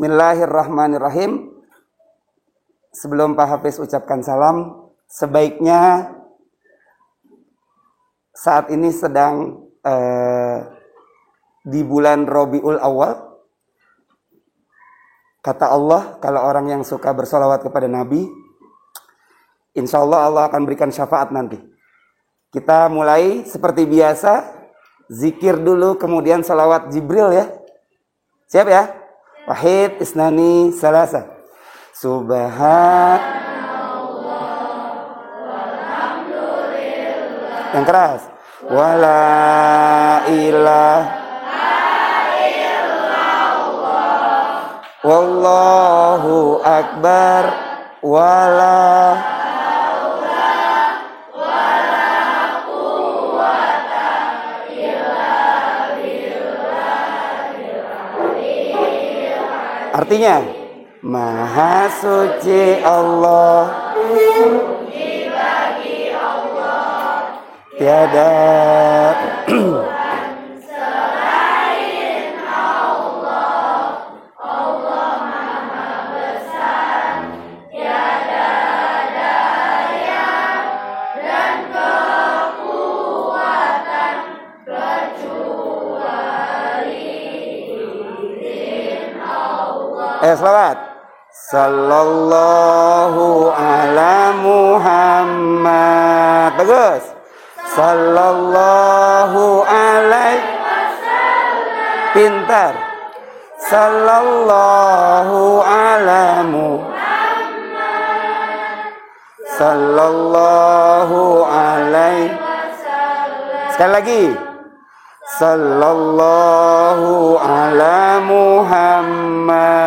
Bismillahirrahmanirrahim. Sebelum Pak Hafiz ucapkan salam, sebaiknya saat ini sedang di bulan Rabiul Awal. Kata Allah, kalau orang yang suka bersolawat kepada Nabi, insya Allah akan berikan syafaat nanti. Kita mulai seperti biasa, zikir dulu, kemudian salawat Jibril ya. Siap ya? Wahid, isnani, salasa. Subhanallah, walhamdulillah. Yang keras. Wala ilaha illallah. Wallahu akbar. Wala artinya, Maha suci Allah, tiada selain Allah. Allah Maha Besar, tiada daya dan kekuatan kecuali izin Allah. Selawat. Sallallahu ala Muhammad. Bagus. Sallallahu alaihi wasallam. Pintar. Sallallahu ala Muhammad. Sallallahu alaihi wasallam. Sekali lagi. Sallallahu ala Muhammad.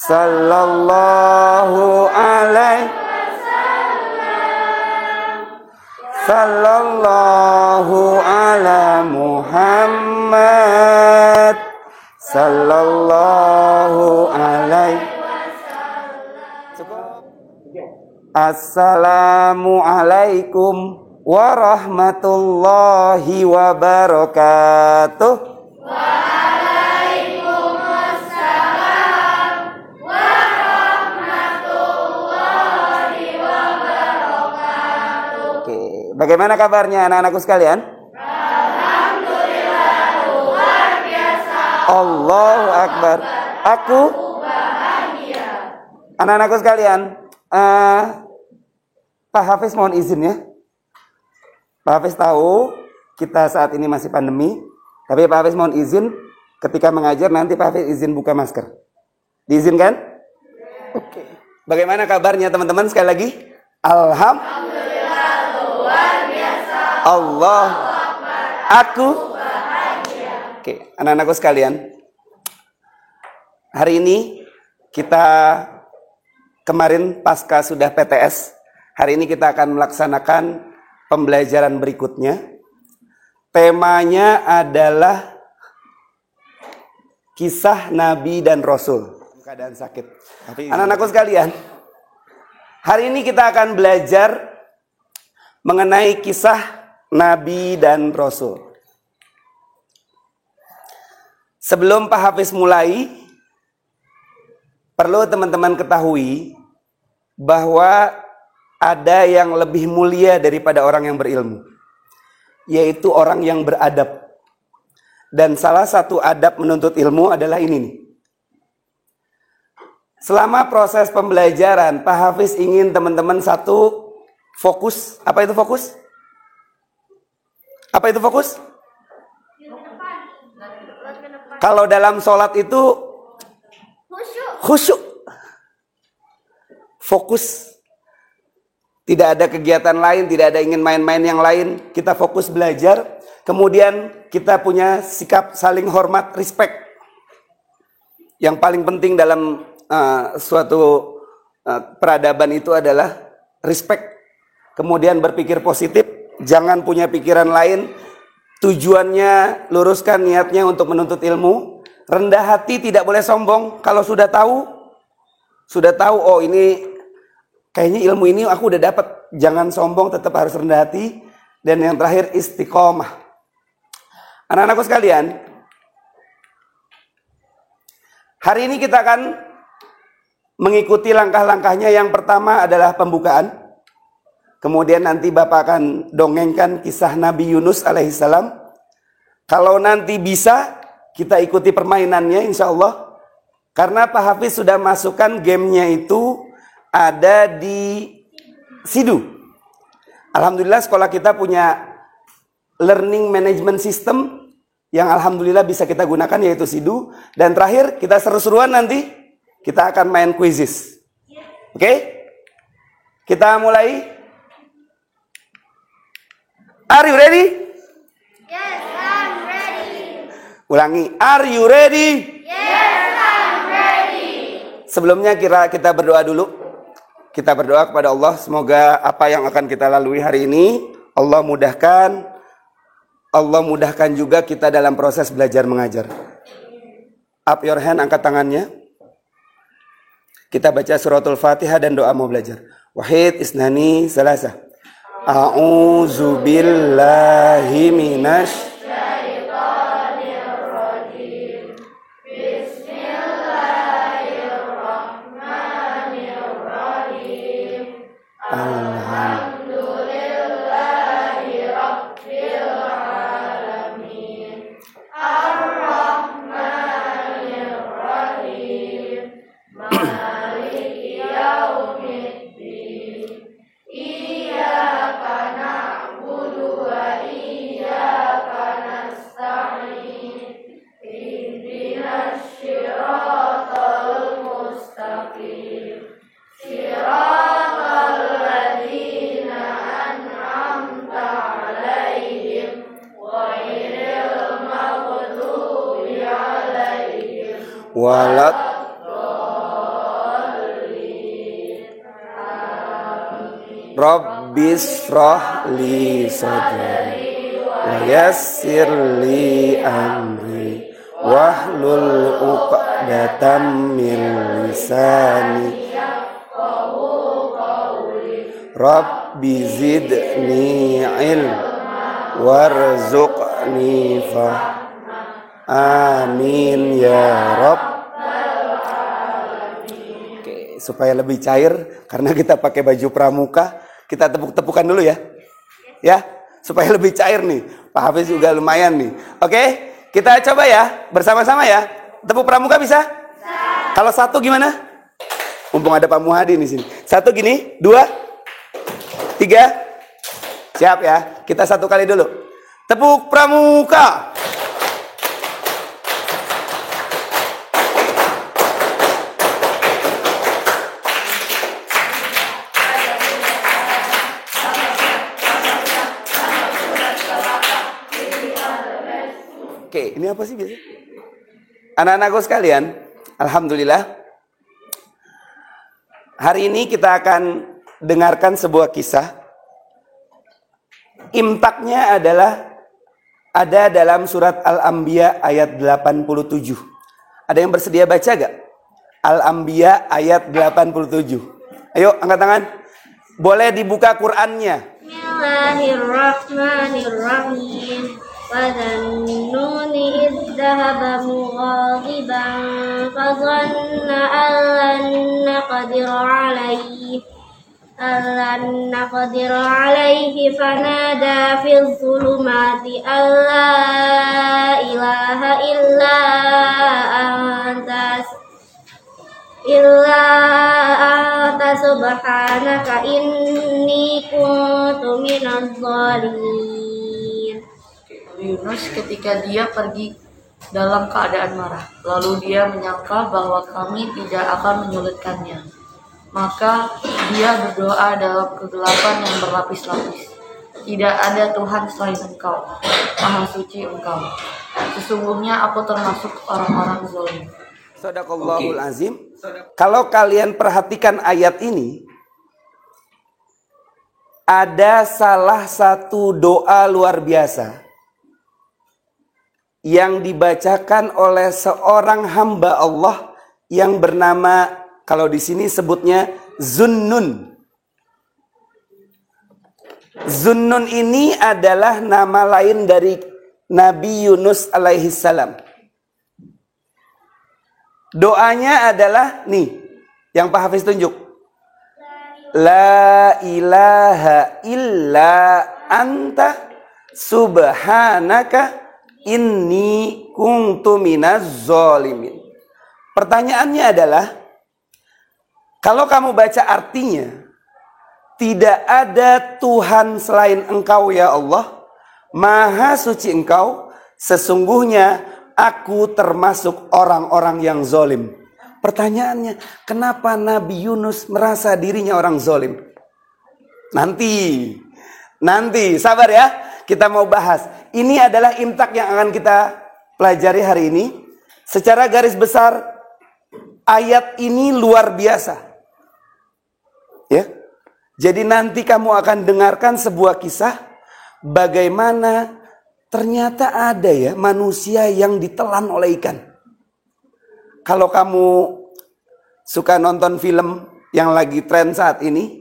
Sallallahu alaihi wasallam. Sallallahu ala Muhammad. Sallallahu alaihi wasallam. Assalamualaikum warahmatullahi wabarakatuh. Bagaimana kabarnya anak-anakku sekalian? Alhamdulillah, luar biasa. Allahu Akbar. Aku bahagia. Anak-anakku sekalian, Pak Hafiz mohon izin ya. Pak Hafiz tahu kita saat ini masih pandemi, tapi Pak Hafiz mohon izin ketika mengajar nanti Pak Hafiz izin buka masker. Diizinkan? Oke. Bagaimana kabarnya teman-teman sekali lagi? Alhamdulillah. Allah, aku bahagia. Oke, anak-anakku sekalian, hari ini kita kemarin pasca sudah PTS, hari ini kita akan melaksanakan pembelajaran berikutnya. Temanya adalah kisah Nabi dan Rasul. Keadaan sakit. Anak-anakku sekalian, hari ini kita akan belajar mengenai kisah Nabi dan Rasul. Sebelum Pak Hafiz mulai, perlu teman-teman ketahui bahwa ada yang lebih mulia daripada orang yang berilmu, yaitu orang yang beradab. Dan salah satu adab menuntut ilmu adalah ini nih. Selama proses pembelajaran, Pak Hafiz ingin teman-teman satu fokus. Apa itu fokus? Apa itu fokus? Kalau dalam sholat itu khusyuk. Fokus. Tidak ada kegiatan lain, tidak ada ingin main-main yang lain. Kita fokus belajar. Kemudian kita punya sikap saling hormat, respect. Yang paling penting dalam suatu peradaban itu adalah respect. Kemudian berpikir positif. Jangan punya pikiran lain. Tujuannya luruskan niatnya untuk menuntut ilmu. Rendah hati, tidak boleh sombong. Kalau sudah tahu oh ini kayaknya ilmu ini aku udah dapat. Jangan sombong, tetap harus rendah hati. Dan yang terakhir istiqomah. Anak-anakku sekalian, Hari ini kita akan mengikuti langkah-langkahnya. Yang pertama adalah pembukaan. Kemudian nanti Bapak akan dongengkan kisah Nabi Yunus alaihissalam. Kalau nanti bisa, kita ikuti permainannya insya Allah. Karena Pak Hafiz sudah masukkan gamenya itu ada di Sidu. Alhamdulillah sekolah kita punya learning management system yang alhamdulillah bisa kita gunakan, yaitu Sidu. Dan terakhir kita seru-seruan nanti kita akan main quizzes. Oke? Kita mulai. Are you ready? Yes, I'm ready. Ulangi. Are you ready? Yes, I'm ready. Sebelumnya kita berdoa dulu. Kita berdoa kepada Allah. Semoga apa yang akan kita lalui hari ini Allah mudahkan. Allah mudahkan juga kita dalam proses belajar mengajar. Up your hand, angkat tangannya. Kita baca suratul Fatihah dan doa mau belajar. Wahid isnani salasah. A'udzu billahi minasy walat Rabbis rohli sadri wa yassir li amri wahlul uqdatam min lisani Rabbi zidni ilm warzuqni fahma. Amin ya Rabb. Oke, supaya lebih cair karena kita pakai baju pramuka, kita tepuk-tepukan dulu ya. Ya, supaya lebih cair nih. Pak Hafiz juga lumayan nih. Oke, kita coba ya bersama-sama ya. Tepuk pramuka bisa? Kalau satu gimana? Mumpung ada Pak Muhadi di sini. Satu gini, 2, 3. Siap ya. Kita satu kali dulu. Tepuk pramuka. Oke, ini apa sih biasanya? Anak-anakku sekalian, alhamdulillah. Hari ini kita akan dengarkan sebuah kisah. Impaknya adalah ada dalam surat Al-Anbiya ayat 87. Ada yang bersedia baca gak? Al-Anbiya ayat 87. Ayo angkat tangan. Boleh dibuka Qur'annya. Bismillahirrahmanirrahim. وَذَنُّونِ إِذْ ذَهَبَ مُغَاضِبًا فَظَنَّ أَن لَّن نَّقْدِرَ عَلَيْهِ فَنَادَىٰ فِي الظُّلُمَاتِ أَن لَّا إِلَٰهَ إِلَّا أَنتَ سُبْحَانَكَ إِنِّي كُنتُ مِنَ الظَّالِمِينَ. Yunus ketika dia pergi dalam keadaan marah, lalu dia menyangka bahwa kami tidak akan menyulitkannya. Maka dia berdoa dalam kegelapan yang berlapis-lapis. Tidak ada Tuhan selain Engkau, Maha Suci Engkau. Sesungguhnya aku termasuk orang-orang zalim. Shadaqallahul azim. Kalau kalian perhatikan ayat ini, ada salah satu doa luar biasa yang dibacakan oleh seorang hamba Allah yang bernama, kalau di sini sebutnya Zunnun. Zunnun ini adalah nama lain dari Nabi Yunus alaihissalam. Doanya adalah nih, yang Pak Hafiz tunjuk. La ilaha illa anta subhanaka inni kuntu minaz zalimin. Pertanyaannya adalah, kalau kamu baca artinya, tidak ada Tuhan selain Engkau ya Allah, Maha suci Engkau, sesungguhnya aku termasuk orang-orang yang zalim. Pertanyaannya, kenapa Nabi Yunus merasa dirinya orang zalim? Nanti, sabar ya, kita mau bahas. Ini adalah imtak yang akan kita pelajari hari ini. Secara garis besar, ayat ini luar biasa. Ya. Jadi nanti kamu akan dengarkan sebuah kisah bagaimana ternyata ada ya manusia yang ditelan oleh ikan. Kalau kamu suka nonton film yang lagi tren saat ini,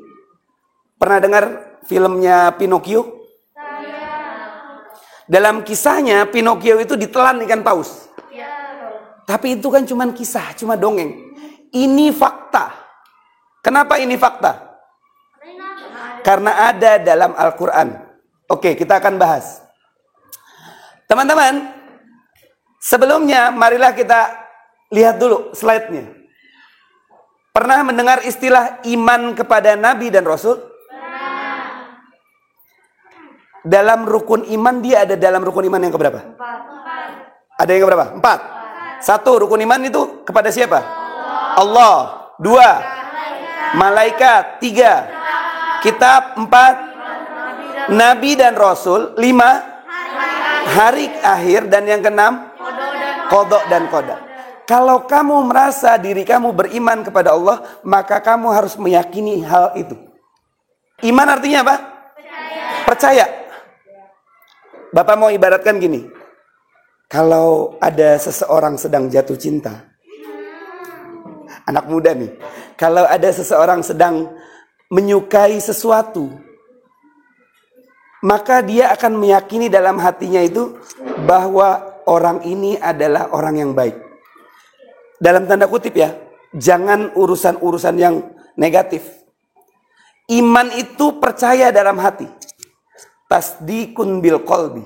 pernah dengar filmnya Pinocchio? Dalam kisahnya Pinocchio itu ditelan ikan paus. Tapi itu kan cuma kisah, cuma dongeng. Ini fakta. Kenapa ini fakta? Karena ada dalam Al-Quran. Oke, kita akan bahas. Teman-teman, sebelumnya marilah kita lihat dulu slide-nya. Pernah mendengar istilah iman kepada Nabi dan Rasul? Dalam rukun iman, dia ada dalam rukun iman yang keberapa? 4. Ada yang keberapa? 4. 1, rukun iman itu kepada siapa? Allah. 2, malaikat. 3, kitab. 4, Nabi dan Rasul. 5, hari akhir. Dan yang ke-6, qada dan qadar. Kalau kamu merasa diri kamu beriman kepada Allah, maka kamu harus meyakini hal itu. Iman artinya apa? Percaya. Bapak mau ibaratkan gini. Kalau ada seseorang sedang jatuh cinta, anak muda nih, kalau ada seseorang sedang menyukai sesuatu, maka dia akan meyakini dalam hatinya itu bahwa orang ini adalah orang yang baik. Dalam tanda kutip ya, jangan urusan-urusan yang negatif. Iman itu percaya dalam hati. Tasdikun bil qalbi.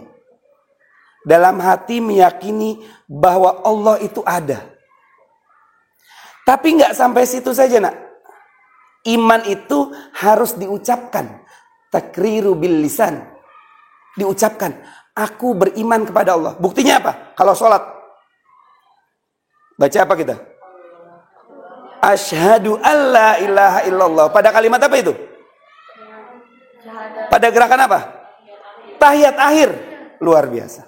Dalam hati meyakini bahwa Allah itu ada. Tapi nggak sampai situ saja nak. Iman itu harus diucapkan. Takriru bil lisan. Diucapkan. Aku beriman kepada Allah. Buktinya apa? Kalau sholat. Baca apa kita? Asyhadu alla ilaha illallah. Pada kalimat apa itu? Pada gerakan apa? Tahiyat akhir. Luar biasa.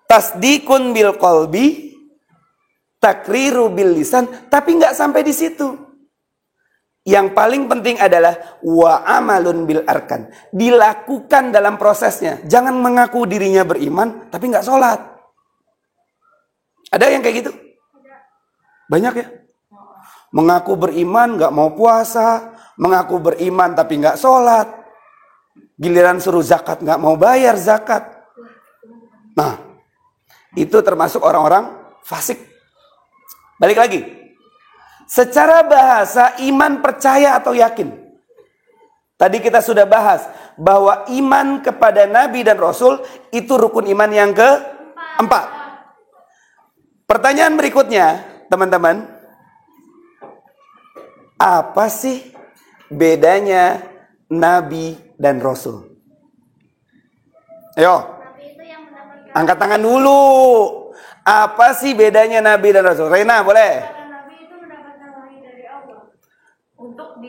Tasdikun bil qalbi, takriru bil lisan. Tapi nggak sampai di situ. Yang paling penting adalah wa amalun bil arkan. Dilakukan dalam prosesnya. Jangan mengaku dirinya beriman tapi nggak sholat. Ada yang kayak gitu? Banyak ya? Mengaku beriman gak mau puasa. Mengaku beriman tapi gak sholat. Giliran suruh zakat gak mau bayar zakat. Nah, itu termasuk orang-orang fasik. Balik lagi. Secara bahasa iman percaya atau yakin. Tadi kita sudah bahas bahwa iman kepada Nabi dan Rasul itu rukun iman yang ke-4. Pertanyaan berikutnya, teman-teman. Apa sih bedanya Nabi dan Rasul? Ayo. Angkat tangan dulu. Apa sih bedanya Nabi dan Rasul? Reina, boleh?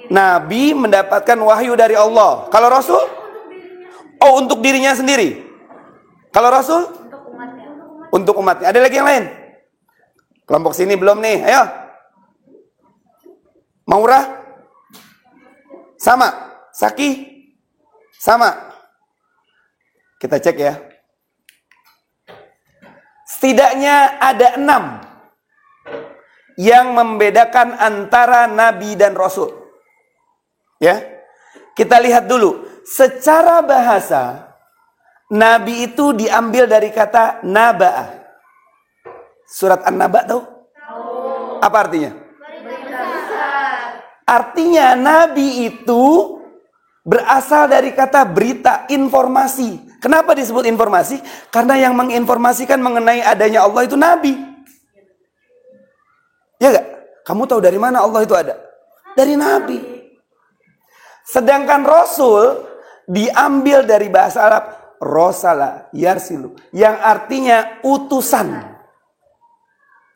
Nabi mendapatkan wahyu dari Allah. Kalau Rasul? Oh, untuk dirinya sendiri. Kalau Rasul? Untuk umatnya. Ada lagi yang lain? Kelompok sini belum nih, ayo. Maurah? Sama. Saki? Sama. Kita cek ya. Setidaknya ada 6 yang membedakan antara Nabi dan Rasul. Ya. Kita lihat dulu. Secara bahasa, Nabi itu diambil dari kata naba'ah. Surat An-Naba tahu? Apa artinya? Artinya Nabi itu berasal dari kata berita, informasi. Kenapa disebut informasi? Karena yang menginformasikan mengenai adanya Allah itu Nabi. Ya gak? Kamu tahu dari mana Allah itu ada? Dari Nabi. Sedangkan Rasul diambil dari bahasa Arab Rosala yarsilu, yang artinya utusan.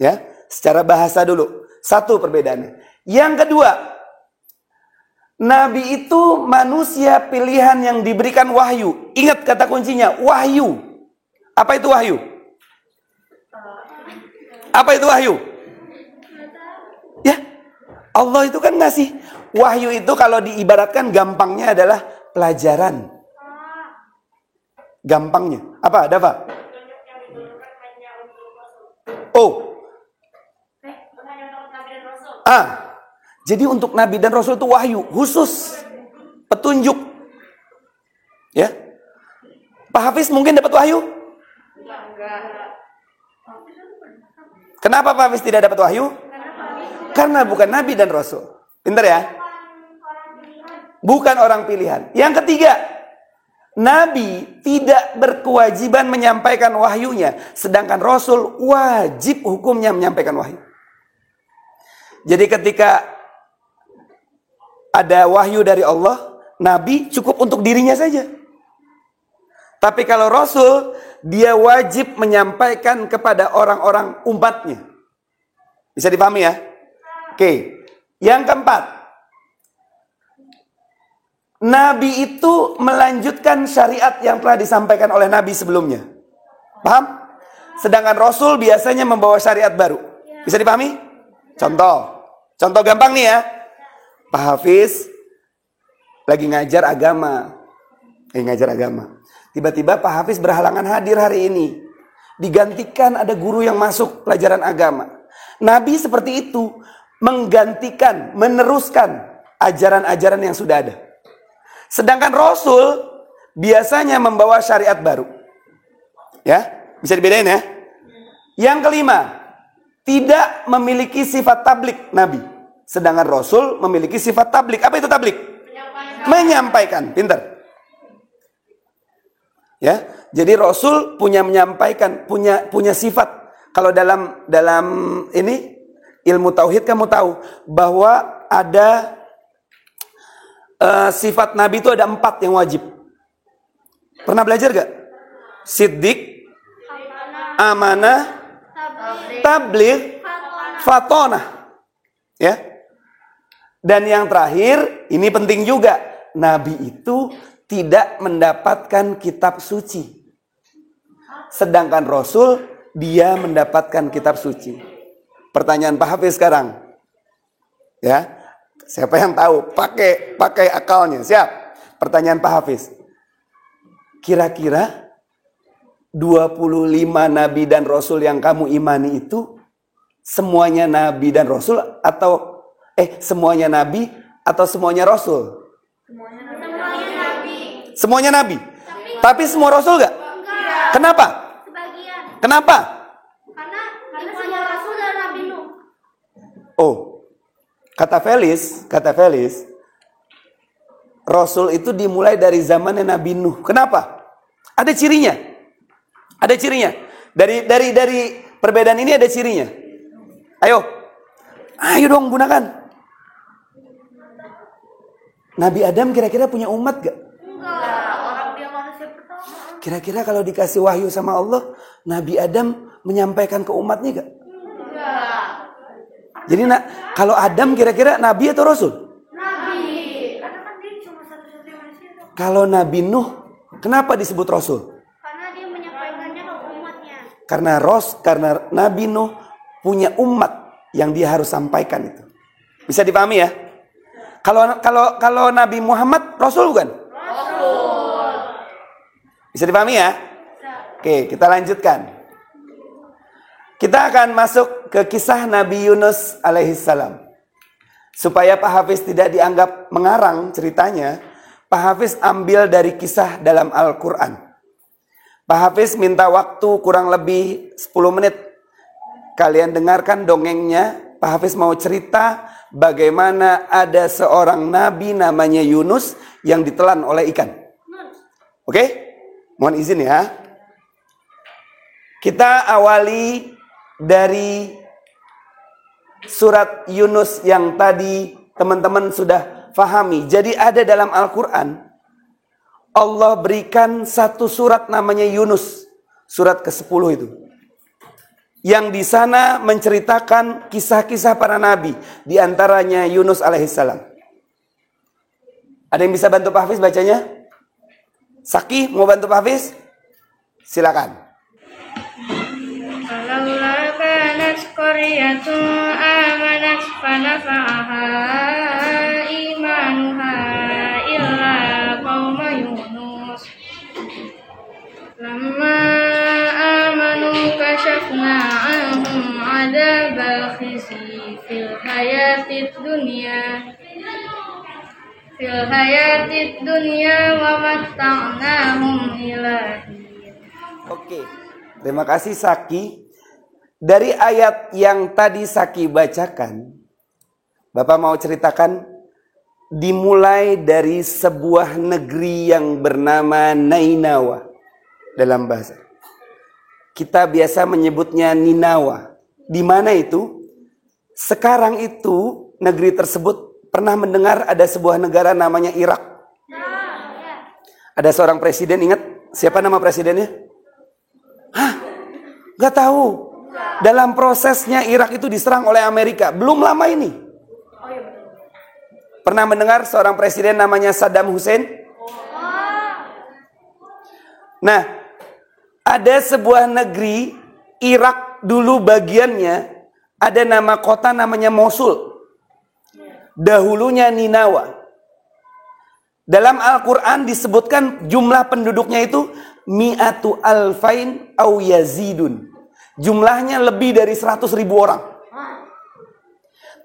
Ya, secara bahasa dulu. Satu perbedaannya. Yang kedua, Nabi itu manusia pilihan yang diberikan wahyu. Ingat kata kuncinya, wahyu. Apa itu wahyu? Apa itu wahyu? Ya, Allah itu kan ngasih. Wahyu itu kalau diibaratkan gampangnya adalah pelajaran. Gampangnya. Apa? Ada apa? Oh. Jadi untuk Nabi dan Rasul itu wahyu khusus, petunjuk. Ya. Pak Hafiz mungkin dapat wahyu? Kenapa Pak Hafiz tidak dapat wahyu? Karena bukan Nabi dan Rasul. Pintar ya? Bukan orang pilihan. Yang ketiga, Nabi tidak berkewajiban menyampaikan wahyunya, sedangkan Rasul wajib hukumnya menyampaikan wahyu. Jadi ketika ada wahyu dari Allah, Nabi cukup untuk dirinya saja. Tapi kalau Rasul, dia wajib menyampaikan kepada orang-orang umatnya. Bisa dipahami ya? Oke. Yang keempat, Nabi itu melanjutkan syariat yang telah disampaikan oleh Nabi sebelumnya. Paham? Sedangkan Rasul biasanya membawa syariat baru. Bisa dipahami? Contoh gampang nih ya. Pak Hafiz lagi ngajar agama. Tiba-tiba Pak Hafiz berhalangan hadir hari ini. Digantikan ada guru yang masuk pelajaran agama. Nabi seperti itu, menggantikan, meneruskan ajaran-ajaran yang sudah ada. Sedangkan Rasul biasanya membawa syariat baru. Ya, bisa dibedain ya. Yang kelima, tidak memiliki sifat tablik Nabi. Sedangkan Rasul memiliki sifat tablik. Apa itu tablik? Menyampaikan. Pintar. Ya, jadi Rasul punya menyampaikan, punya sifat. Kalau dalam ini ilmu tauhid kamu tahu bahwa ada sifat Nabi itu ada 4 yang wajib. Pernah belajar gak? Siddiq, amanah, tabligh, fatonah. Ya. Dan yang terakhir, ini penting juga. Nabi itu tidak mendapatkan kitab suci. Sedangkan Rasul, dia mendapatkan kitab suci. Pertanyaan Pak Hafiz sekarang. Ya. Siapa yang tahu? Pakai akalnya. Siap. Pertanyaan Pak Hafiz. Kira-kira 25 Nabi dan Rasul yang kamu imani itu semuanya Nabi dan Rasul atau semuanya Nabi atau semuanya Rasul? Semuanya Nabi. Tapi semua Rasul gak? Enggak. Kenapa? Sebagian. Kenapa? Karena semua Rasul dan Nabi Nuh. Oh, kata Felis, Rasul itu dimulai dari zamannya Nabi Nuh. Kenapa? Ada cirinya. Dari perbedaan ini ada cirinya. Ayo dong gunakan. Nabi Adam kira-kira punya umat gak? Enggak. Orang dia manusia pertama. Kira-kira kalau dikasih wahyu sama Allah, Nabi Adam menyampaikan ke umatnya gak? Enggak. Jadi kalau Adam kira-kira Nabi atau Rasul? Nabi. Karena kan dia cuma satu-satunya manusia. Kalau Nabi Nuh, kenapa disebut Rasul? Karena dia menyampaikannya ke umatnya. Karena Nabi Nuh punya umat yang dia harus sampaikan itu. Bisa dipahami ya? Kalau Nabi Muhammad Rasul bukan? Rasul. Bisa dipahami ya? Oke, kita lanjutkan. Kita akan masuk ke kisah Nabi Yunus alaihissalam. Supaya Pak Hafiz tidak dianggap mengarang ceritanya, Pak Hafiz ambil dari kisah dalam Al-Quran. Pak Hafiz minta waktu kurang lebih 10 menit. Kalian dengarkan dongengnya Pak Hafiz mau cerita bagaimana ada seorang nabi namanya Yunus yang ditelan oleh ikan. Oke? Mohon izin ya. Kita awali dari surat Yunus yang tadi teman-teman sudah fahami. Jadi ada dalam Al-Quran, Allah berikan satu surat namanya Yunus. Surat ke-10 itu. Yang di sana menceritakan kisah-kisah para nabi. Di antaranya Yunus alaihissalam. Ada yang bisa bantu Pak Hafiz bacanya? Saki mau bantu Pak Hafiz? Silakan. فلولا كانت قرية آمنت فنفعها إيمانها إلا قوم يونس لما آمنوا كشفنا عنهم عذاب الخزي في الحياة الدنيا ومتعناهم إلى حين. Oke. Terima kasih Saki. Dari ayat yang tadi Saki bacakan, Bapak mau ceritakan dimulai dari sebuah negeri yang bernama Nainawa dalam bahasa. Kita biasa menyebutnya Ninawa. Di mana itu? Sekarang itu negeri tersebut pernah mendengar ada sebuah negara namanya Irak. Ada seorang presiden, ingat siapa nama presidennya? Hah? Gak tahu. Dalam prosesnya Irak itu diserang oleh Amerika. Belum lama ini. Pernah mendengar seorang presiden namanya Saddam Hussein? Nah, ada sebuah negeri Irak dulu bagiannya ada nama kota namanya Mosul. Dahulunya Ninawa. Dalam Al-Quran disebutkan jumlah penduduknya itu mi'atu alfain au yazidun. Jumlahnya lebih dari 100.000 orang.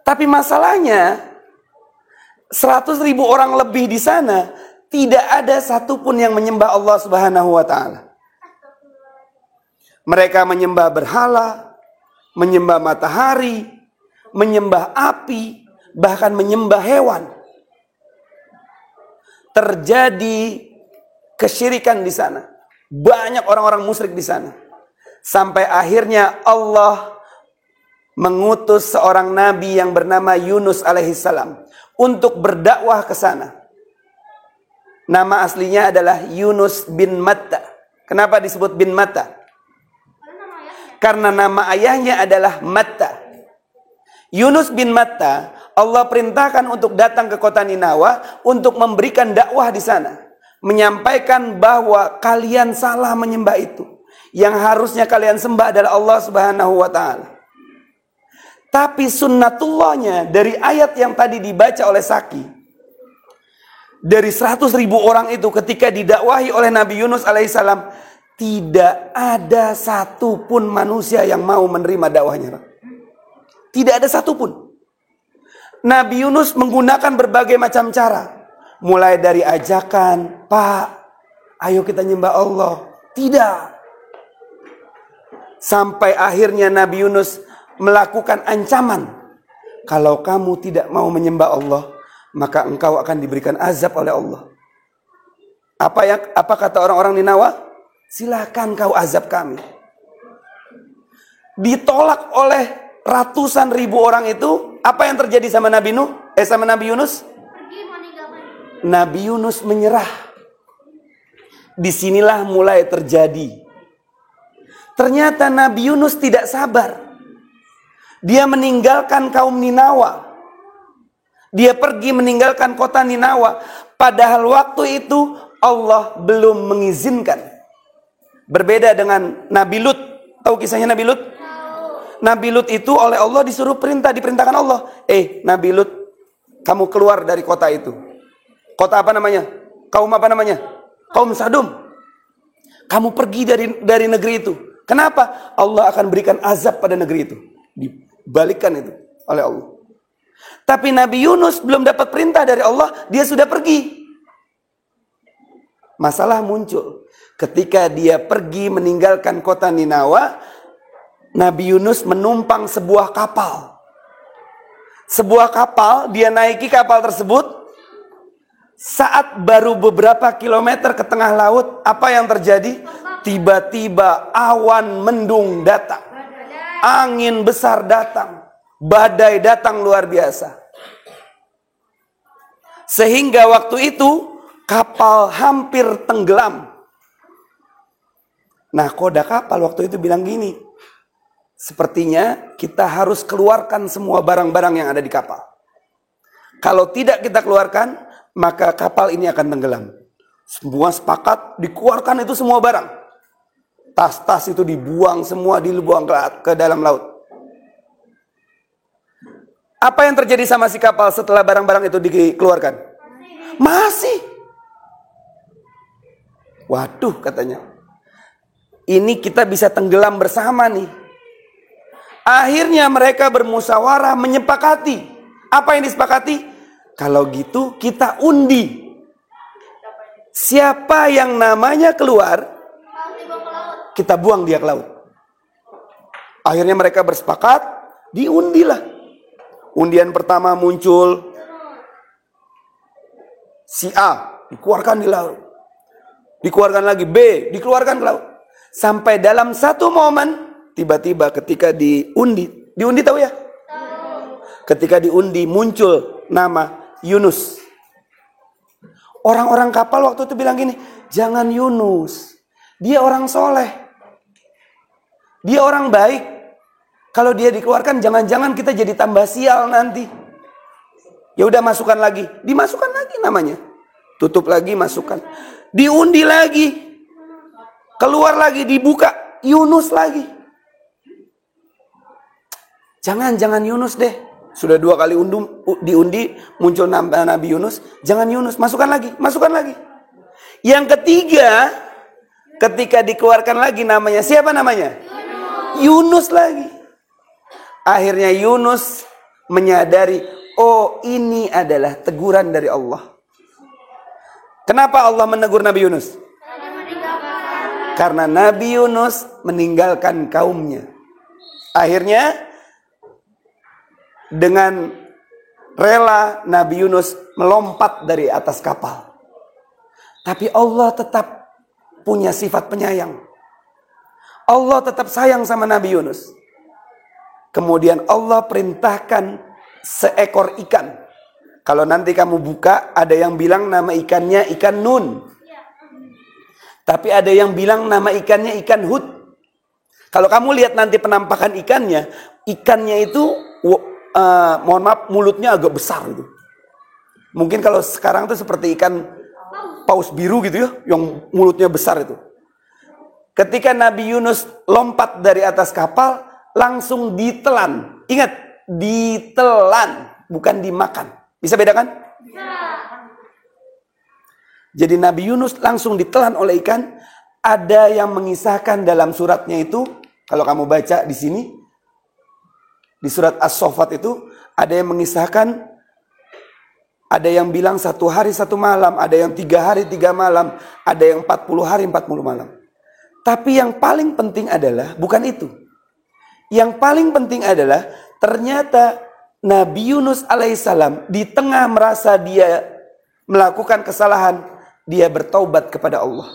Tapi masalahnya 100.000 orang lebih di sana tidak ada satupun yang menyembah Allah Subhanahu wa taala. Mereka menyembah berhala, menyembah matahari, menyembah api, bahkan menyembah hewan. Terjadi kesyirikan di sana. Banyak orang-orang musyrik di sana. Sampai akhirnya Allah mengutus seorang nabi yang bernama Yunus alaihissalam untuk berdakwah ke sana. Nama aslinya adalah Yunus bin Matta. Kenapa disebut bin Matta? Karena nama ayahnya adalah Matta. Yunus bin Matta, Allah perintahkan untuk datang ke kota Ninawa untuk memberikan dakwah di sana. Menyampaikan bahwa kalian salah menyembah itu. Yang harusnya kalian sembah adalah Allah Subhanahu wa taala. Tapi sunnatullahnya dari ayat yang tadi dibaca oleh Saki, dari 100.000 orang itu ketika didakwahi oleh Nabi Yunus alaihissalam, tidak ada satupun manusia yang mau menerima dakwahnya. Tidak ada satupun. Nabi Yunus menggunakan berbagai macam cara. Mulai dari ajakan, Pak, ayo kita nyembah Allah. Tidak. Sampai akhirnya Nabi Yunus melakukan ancaman. Kalau kamu tidak mau menyembah Allah, maka engkau akan diberikan azab oleh Allah. Apa kata orang-orang Ninawa? Silakan kau azab kami. Ditolak oleh ratusan ribu orang itu. Apa yang terjadi sama Nabi sama Nabi Yunus? Nabi Yunus menyerah. Disinilah mulai terjadi. Ternyata Nabi Yunus tidak sabar. Dia meninggalkan kaum Ninawa. Dia pergi meninggalkan kota Ninawa. Padahal waktu itu Allah belum mengizinkan. Berbeda dengan Nabi Lut. Tahu kisahnya Nabi Lut? Nabi Lut itu oleh Allah diperintahkan Allah. Nabi Lut, kamu keluar dari kota itu. Kota apa namanya? Kaum apa namanya? Kaum Sadum. Kamu pergi dari negeri itu. Kenapa? Allah akan berikan azab pada negeri itu. Dibalikkan itu oleh Allah. Tapi Nabi Yunus belum dapat perintah dari Allah, dia sudah pergi. Masalah muncul ketika dia pergi meninggalkan kota Ninawa. Nabi Yunus menumpang sebuah kapal. sebuah kapal, dia naiki kapal tersebut. Saat baru beberapa kilometer ke tengah laut, apa yang terjadi? Tiba-tiba awan mendung datang, angin besar datang, badai datang luar biasa. Sehingga waktu itu kapal hampir tenggelam. Nah, koda kapal waktu itu bilang gini, sepertinya kita harus keluarkan semua barang-barang yang ada di kapal. Kalau tidak kita keluarkan, maka kapal ini akan tenggelam. Semua sepakat dikeluarkan itu semua barang. Tas-tas itu dibuang semua, dibuang ke dalam laut. Apa yang terjadi sama si kapal setelah barang-barang itu dikeluarkan? Masih. Waduh, katanya. Ini kita bisa tenggelam bersama nih. Akhirnya mereka bermusyawarah menyepakati. Apa yang disepakati? Kalau gitu kita undi. Siapa yang namanya keluar, kita buang dia ke laut. Akhirnya mereka bersepakat, diundilah. Undian pertama muncul si A, dikeluarkan di laut. Dikeluarkan lagi B, dikeluarkan ke laut. Sampai dalam satu momen, tiba-tiba ketika diundi tahu ya? Ketika diundi muncul nama Yunus. Orang-orang kapal waktu itu bilang gini, jangan Yunus. Dia orang soleh. Dia orang baik. Kalau dia dikeluarkan, jangan-jangan kita jadi tambah sial nanti. Ya udah masukkan lagi. Dimasukkan lagi namanya. Tutup lagi, masukkan. Diundi lagi. Keluar lagi, dibuka. Yunus lagi. Jangan Yunus deh. Sudah 2 kali diundi, muncul Nabi Yunus. Jangan Yunus, masukkan lagi. Yang ketiga, ketika dikeluarkan lagi namanya, siapa namanya? Yunus lagi. Akhirnya Yunus menyadari, oh ini adalah teguran dari Allah. Kenapa Allah menegur Nabi Yunus? Karena Nabi Yunus meninggalkan kaumnya. Akhirnya dengan rela Nabi Yunus melompat dari atas kapal. Tapi Allah tetap punya sifat penyayang. Allah tetap sayang sama Nabi Yunus. Kemudian Allah perintahkan seekor ikan. Kalau nanti kamu buka, ada yang bilang nama ikannya ikan Nun. Tapi ada yang bilang nama ikannya ikan Hud. Kalau kamu lihat nanti penampakan ikannya itu mohon maaf, mulutnya agak besar gitu. Mungkin kalau sekarang tuh seperti ikan paus biru gitu ya, yang mulutnya besar itu. Ketika Nabi Yunus lompat dari atas kapal, langsung ditelan. Ingat, ditelan, bukan dimakan. Bisa bedakan? Jadi Nabi Yunus langsung ditelan oleh ikan. Ada yang mengisahkan dalam suratnya itu, kalau kamu baca di sini, di surat As-Saffat itu, ada yang mengisahkan, ada yang bilang 1 hari 1 malam, ada yang 3 hari 3 malam, ada yang 40 hari 40 malam. Tapi yang paling penting adalah, bukan itu. Yang paling penting adalah, ternyata Nabi Yunus alaihissalam di tengah merasa dia melakukan kesalahan, dia bertaubat kepada Allah.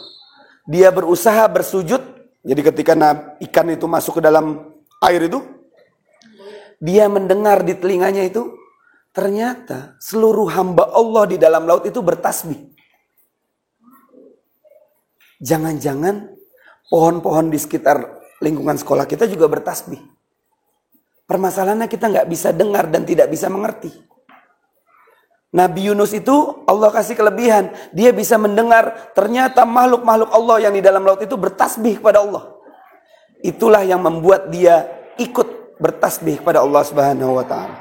Dia berusaha bersujud. Jadi ketika ikan itu masuk ke dalam air itu, dia mendengar di telinganya itu, ternyata seluruh hamba Allah di dalam laut itu bertasbih. Jangan-jangan pohon-pohon di sekitar lingkungan sekolah kita juga bertasbih. Permasalahannya kita nggak bisa dengar dan tidak bisa mengerti. Nabi Yunus itu Allah kasih kelebihan. Dia bisa mendengar ternyata makhluk-makhluk Allah yang di dalam laut itu bertasbih kepada Allah. Itulah yang membuat dia ikut bertasbih kepada Allah Subhanahu wa ta'ala.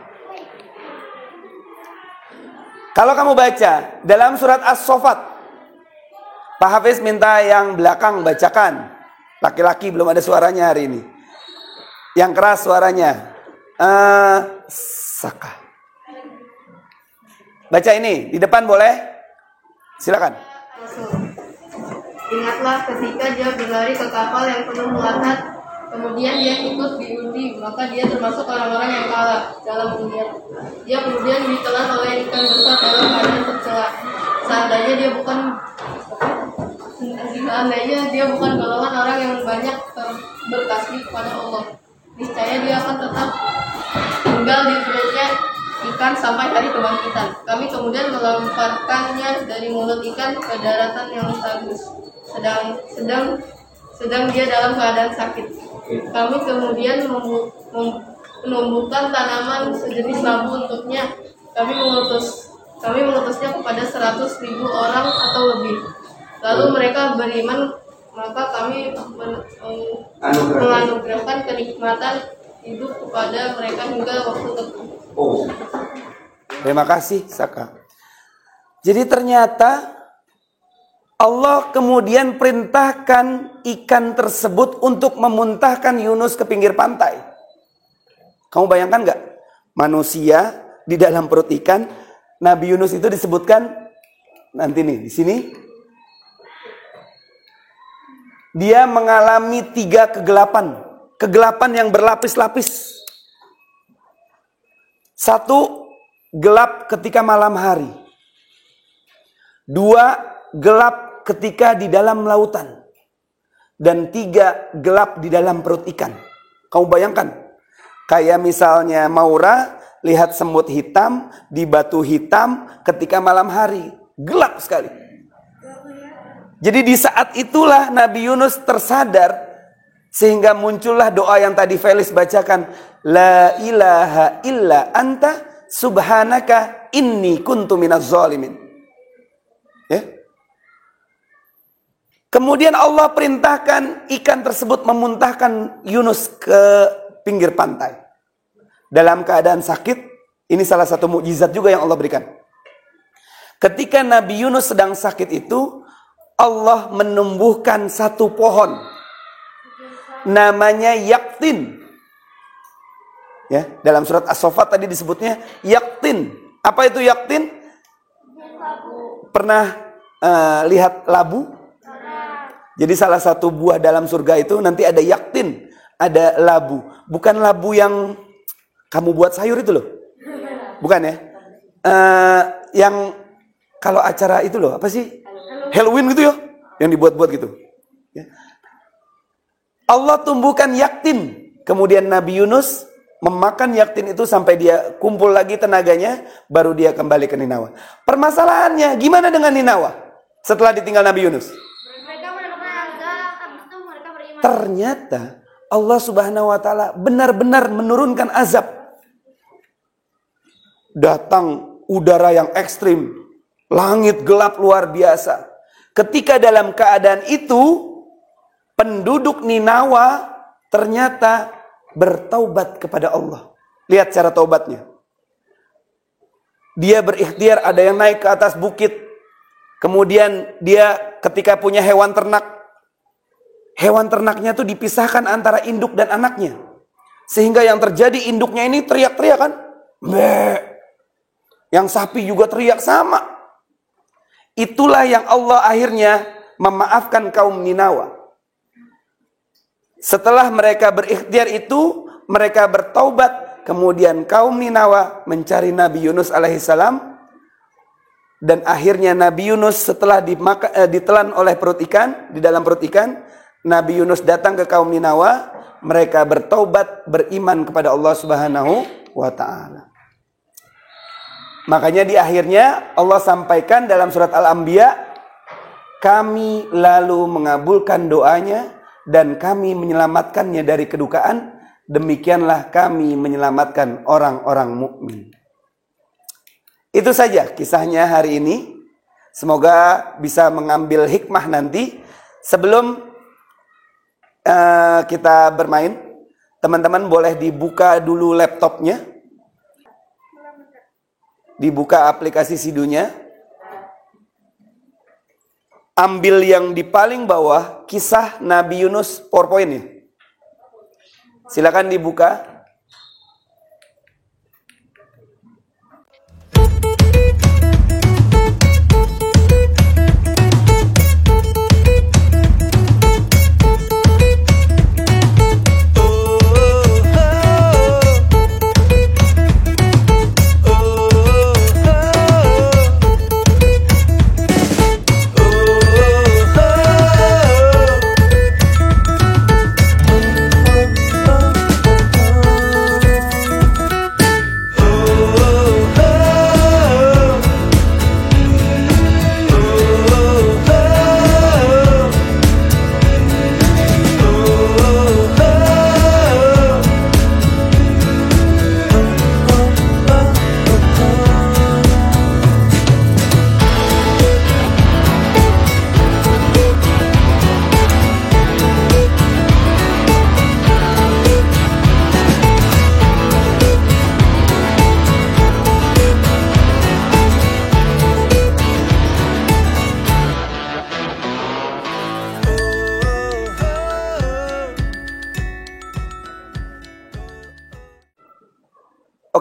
Kalau kamu baca dalam surat As-Saffat, Pak Hafiz minta yang belakang bacakan. Laki-laki belum ada suaranya hari ini. Yang keras suaranya. Saka. Baca ini, di depan boleh? Silakan. Ingatlah ketika dia berlari ke kapal yang penuh muatan Kemudian dia ikut diundi, maka dia termasuk orang-orang yang kalah dalam undian. Dia kemudian ditelan oleh ikan besar dalam keadaan tercela. Seandainya dia bukan golongan orang yang banyak bertasbih kepada Allah, niscaya dia akan tetap tinggal di perutnya ikan sampai hari kebangkitan. Kami kemudian melemparkannya dari mulut ikan ke daratan yang bagus, sedang dia dalam keadaan sakit. Kami kemudian menumbuhkan tanaman sejenis labu untuknya. Kami mengutusnya kepada 100.000 orang atau lebih. Lalu mereka beriman, maka kami menganugerahkan kenikmatan hidup kepada mereka hingga waktu tertentu. Terima kasih Saka. Jadi ternyata Allah kemudian perintahkan ikan tersebut untuk memuntahkan Yunus ke pinggir pantai. Kamu bayangkan nggak? Manusia di dalam perut ikan. Nabi Yunus itu disebutkan nanti nih di sini. Dia mengalami 3 kegelapan. Kegelapan yang berlapis-lapis. 1, gelap ketika malam hari. 2, gelap ketika di dalam lautan. Dan 3, gelap di dalam perut ikan. Kamu bayangkan. Kayak misalnya Maura lihat semut hitam di batu hitam ketika malam hari. Gelap sekali. Jadi di saat itulah Nabi Yunus tersadar. Sehingga muncullah doa yang tadi Felis bacakan. La ilaha illa anta subhanaka inni kuntu minaz zalimin. Ya. Kemudian Allah perintahkan ikan tersebut memuntahkan Yunus ke pinggir pantai. Dalam keadaan sakit, ini salah satu mukjizat juga yang Allah berikan. Ketika Nabi Yunus sedang sakit itu, Allah menumbuhkan satu pohon. Namanya yaktin. Ya, dalam surat As-Saffat tadi disebutnya yaktin. Apa itu yaktin? Pernah lihat labu? Jadi salah satu buah dalam surga itu nanti ada yaktin, ada labu. Bukan labu yang kamu buat sayur itu loh. Bukan ya? Yang kalau acara itu loh, apa sih? Halloween gitu ya? Yang dibuat-buat gitu. Ya. Allah tumbuhkan yaktin. Kemudian Nabi Yunus memakan yaktin itu sampai dia kumpul lagi tenaganya, baru dia kembali ke Ninawa. Permasalahannya, gimana dengan Ninawa setelah ditinggal Nabi Yunus? Mereka mendapatkan azab, habis itu mereka beriman. Ternyata Allah Subhanahu wa taala benar-benar menurunkan azab. Datang udara yang ekstrim, langit gelap luar biasa. Ketika dalam keadaan itu, penduduk Ninawa ternyata bertaubat kepada Allah. Lihat cara taubatnya. Dia berikhtiar, ada yang naik ke atas bukit. Kemudian dia ketika punya hewan ternak, hewan ternaknya itu dipisahkan antara induk dan anaknya. Sehingga yang terjadi induknya ini teriak-teriak kan. Bleh. Yang sapi juga teriak sama. Itulah yang Allah akhirnya memaafkan kaum Ninawa. Setelah mereka berikhtiar itu, mereka bertaubat. Kemudian kaum Ninawa mencari Nabi Yunus alaihissalam. Dan akhirnya Nabi Yunus setelah ditelan oleh perut ikan, di dalam perut ikan, Nabi Yunus datang ke kaum Ninawa. Mereka bertaubat, beriman kepada Allah Subhanahu wa ta'ala. Makanya di akhirnya Allah sampaikan dalam surat Al-Anbiya, kami lalu mengabulkan doanya dan kami menyelamatkannya dari kedukaan. Demikianlah kami menyelamatkan orang-orang mukmin. Itu saja kisahnya hari ini. Semoga bisa mengambil hikmah nanti. Sebelum kita bermain, teman-teman boleh dibuka dulu laptopnya. Dibuka aplikasi Sidunya. Ambil yang di paling bawah, kisah Nabi Yunus PowerPoint-nya. Silakan dibuka.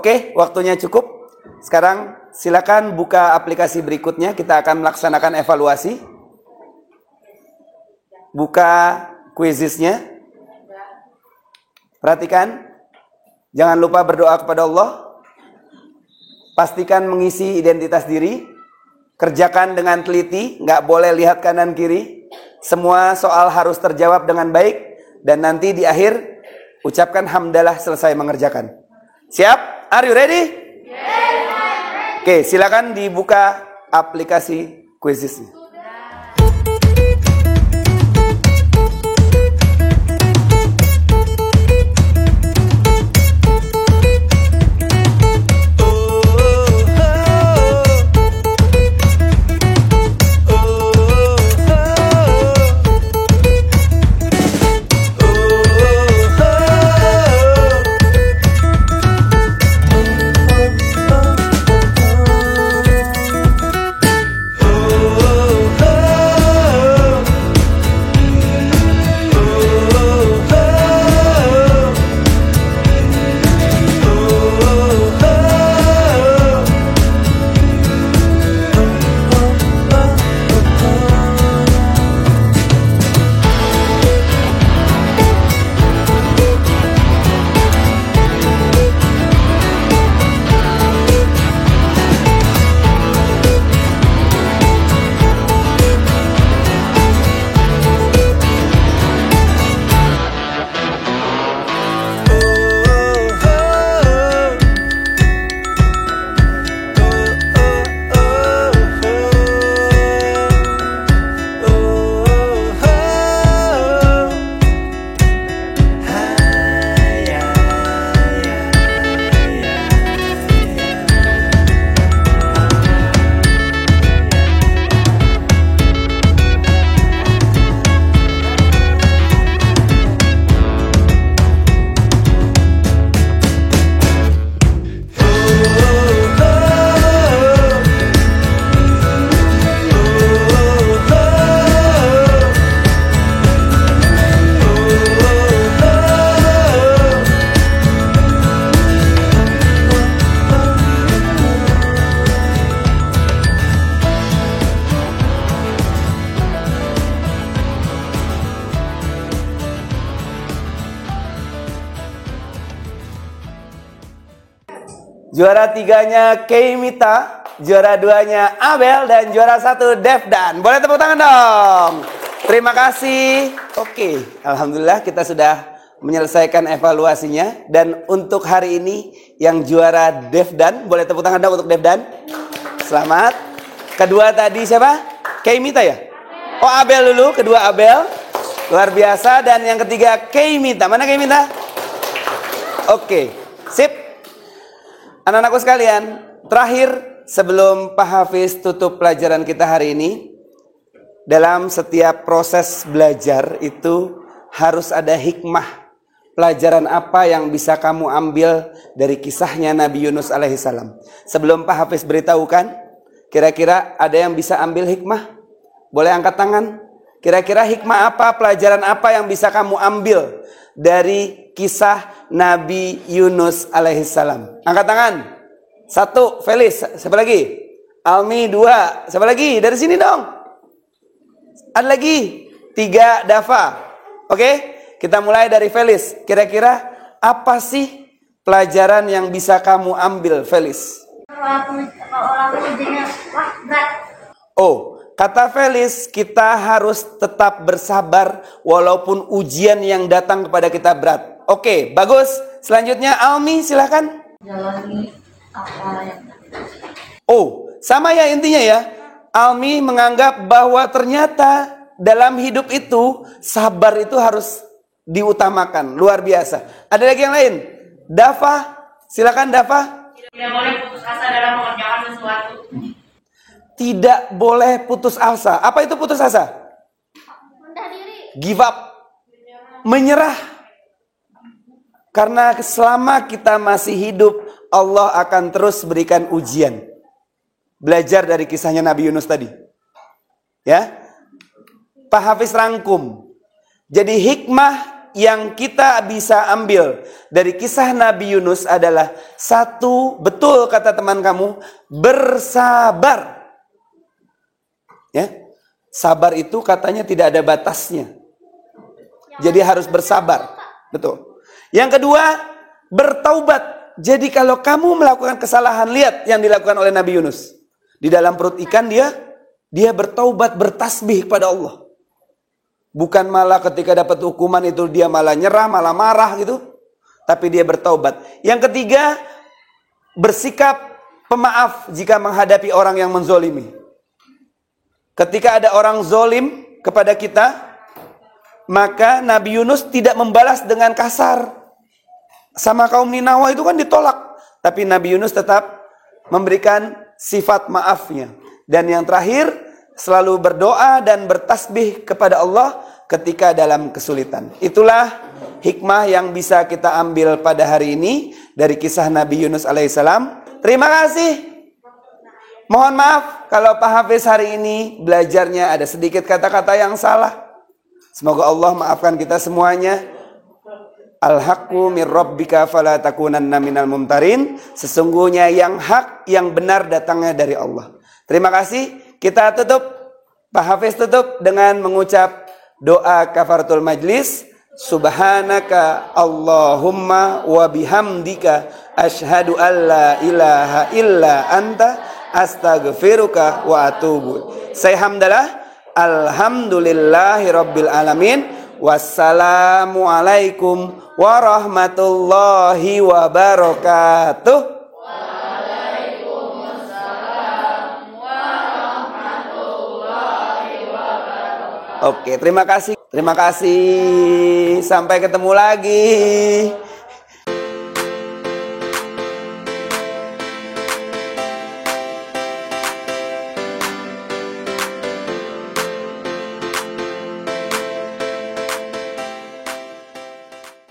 Oke, waktunya cukup. Sekarang silakan buka aplikasi berikutnya. Kita akan melaksanakan evaluasi. Buka quizisnya. Perhatikan. Jangan lupa berdoa kepada Allah. Pastikan mengisi identitas diri. Kerjakan dengan teliti. Nggak boleh lihat kanan kiri. Semua soal harus terjawab dengan baik. Dan nanti di akhir ucapkan hamdalah selesai mengerjakan. Siap? Are you ready? Oke, silakan dibuka aplikasi quizisnya. Juara 3-nya Keimita, juara 2-nya Abel, dan juara 1 Devdan. Boleh tepuk tangan dong. Terima kasih. Oke, alhamdulillah kita sudah menyelesaikan evaluasinya. Dan untuk hari ini yang juara Devdan, boleh tepuk tangan dong untuk Devdan. Selamat. Kedua tadi siapa? Keimita ya? Oh, Abel dulu, kedua Abel. Luar biasa. Dan yang ketiga Keimita. Mana Keimita? Oke, sip. Anak-anakku sekalian, terakhir sebelum Pak Hafiz tutup pelajaran kita hari ini, dalam setiap proses belajar itu harus ada hikmah. Pelajaran apa yang bisa kamu ambil dari kisahnya Nabi Yunus alaihissalam? Sebelum Pak Hafiz beritahukan, kira-kira ada yang bisa ambil hikmah? Boleh angkat tangan? Kira-kira hikmah apa, pelajaran apa yang bisa kamu ambil dari kisah Nabi Yunus alaihissalam? Angkat tangan. 1, Felis. Siapa lagi? Almi. 2. Siapa lagi? Dari sini dong. Ada lagi. 3, Dava. Oke, kita mulai dari Felis. Kira-kira apa sih pelajaran yang bisa kamu ambil, Felis? Oh, kata Felis, kita harus tetap bersabar walaupun ujian yang datang kepada kita berat. Oke, bagus. Selanjutnya Almi, silahkan. Jalani apa yang Oh, sama ya intinya ya. Almi menganggap bahwa ternyata dalam hidup itu sabar itu harus diutamakan. Luar biasa. Ada lagi yang lain? Dava, silakan Dava. Tidak boleh putus asa dalam mengerjakan sesuatu. Tidak boleh putus asa. Apa itu putus asa? Rendah diri. Give up. Menyerah. Karena selama kita masih hidup, Allah akan terus berikan ujian. Belajar dari kisahnya Nabi Yunus tadi. Ya. Pak Hafiz rangkum. Jadi hikmah yang kita bisa ambil dari kisah Nabi Yunus adalah satu, betul kata teman kamu, bersabar. Ya, sabar itu katanya tidak ada batasnya. Jadi harus bersabar, betul. Yang kedua, bertaubat. Jadi kalau kamu melakukan kesalahan, lihat yang dilakukan oleh Nabi Yunus. Di dalam perut ikan dia bertaubat, bertasbih kepada Allah. Bukan malah ketika dapat hukuman itu dia malah nyerah, malah marah gitu. Tapi dia bertaubat. Yang ketiga, bersikap pemaaf jika menghadapi orang yang menzolimi. Ketika ada orang zolim kepada kita, maka Nabi Yunus tidak membalas dengan kasar. Sama kaum Ninawa itu kan ditolak. Tapi Nabi Yunus tetap memberikan sifat maafnya. Dan yang terakhir, selalu berdoa dan bertasbih kepada Allah ketika dalam kesulitan. Itulah hikmah yang bisa kita ambil pada hari ini dari kisah Nabi Yunus alaihissalam. Terima kasih. Mohon maaf kalau Pak Hafiz hari ini belajarnya ada sedikit kata-kata yang salah. Semoga Allah maafkan kita semuanya. Al-haqqu mir rabbika fala takunanna minal mumtarin. Sesungguhnya yang hak, yang benar datangnya dari Allah. Terima kasih. Kita tutup, Pak Hafiz tutup dengan mengucap doa kafaratul majlis. Subhanaka Allahumma wa bihamdika asyhadu an la ilaha illa anta astaghfiruka wa atubu. Saya hamdalah. Alhamdulillahi rabbil alamin. Wassalamualaikum warahmatullahi wabarakatuh. Oke, terima kasih. Terima kasih. Sampai ketemu lagi.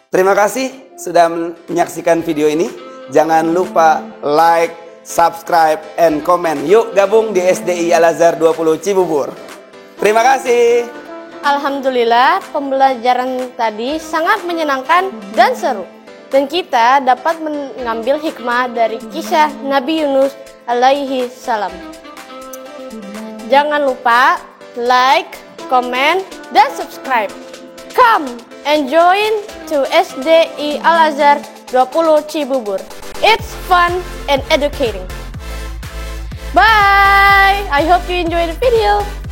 Terima kasih sudah menyaksikan video ini. Jangan lupa like, subscribe, and comment. Yuk gabung di SDI Al-Azhar 20 Cibubur. Terima kasih. Alhamdulillah, pembelajaran tadi sangat menyenangkan dan seru. Dan kita dapat mengambil hikmah dari kisah Nabi Yunus alaihi salam. Jangan lupa like, comment, dan subscribe. Come and join to SDI Al-Azhar 20 Cibubur. It's fun and educating. Bye! I hope you enjoy the video.